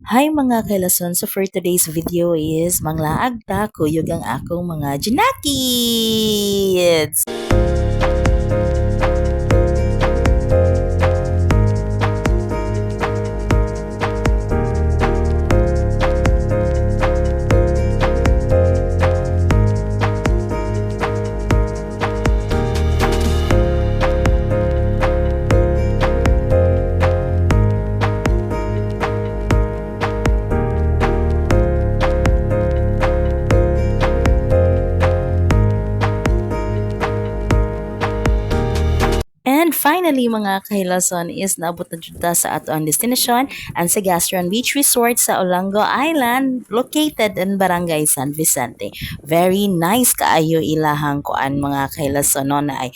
Hi mga kailason, so for today's video is manglaag ta kuyog ang akong mga Jinakids! And finally mga kahilason is naabot na jud ta sa ato ang destination ang Sagastron Beach Resort sa Olango Island located in Barangay San Vicente. Very nice kaayo ilahang kuan mga kahilason no, na ay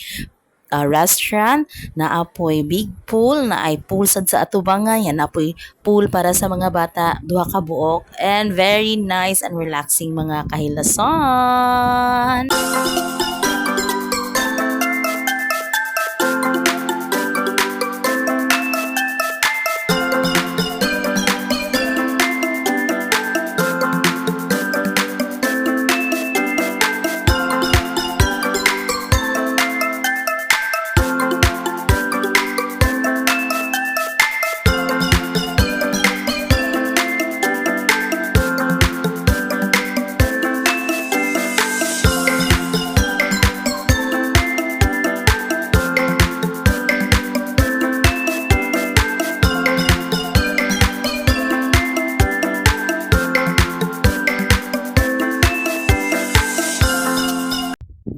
restaurant, na apoy big pool, na ay pool sad sa atubangan, yan apoy pool para sa mga bata, duha ka buok, and very nice and relaxing mga kahilason.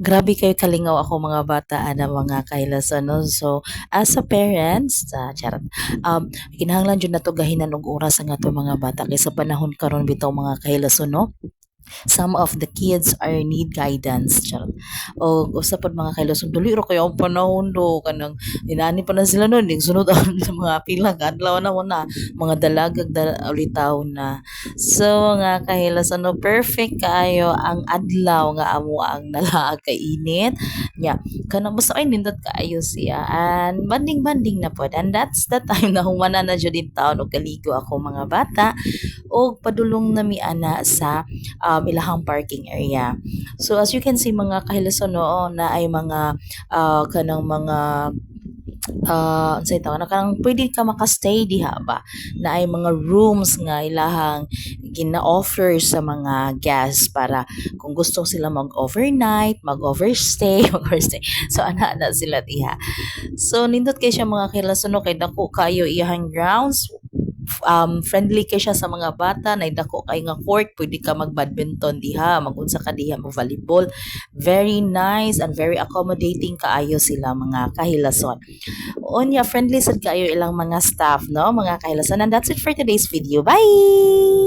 Grabe kayo kalingaw ako mga bata na mga kailason no. So as a parents, charot. Kinahanglan jud nato gahinan og oras ang ato mga bata kay sa panahon karon bitaw mga kailason no. Some of the kids are need guidance. Charot. O usa pod mga kailason dili ra kayo ang panahon do kanang inani pa na sila noon ning sunod sa mga pila ka adlaw na mo na mga dalagag ulitaw na. So nga kahilason no, perfect kaayo ang adlaw nga amo ang nalaag kay init. Nya kanang basta ay nindot kaayo siya and banding na pod, and that's the time na humana na jud in town og kaligo ako mga bata og padulong nami ana sa ilahang parking area. So as you can see mga kahilason no, na ay mga kanang mga unsay tawag na kanang pwede ka makastay diha ba, na ay mga rooms nga ilahang gina-offer sa mga guests para kung gusto sila mag-overnight, mag-overstay, so ana sila diha. So nindot kay siya mga kahilason no, kay dako kayo iyahang grounds, friendly kay siya sa mga bata, na dako kay nga court, pwede ka mag-badminton diha, magunsa ka diha, mag-volleyball. Very nice and very accommodating kaayo sila mga kahilason. Onya friendly sad kaayo ilang mga staff no mga kahilason, and that's it for today's video. Bye.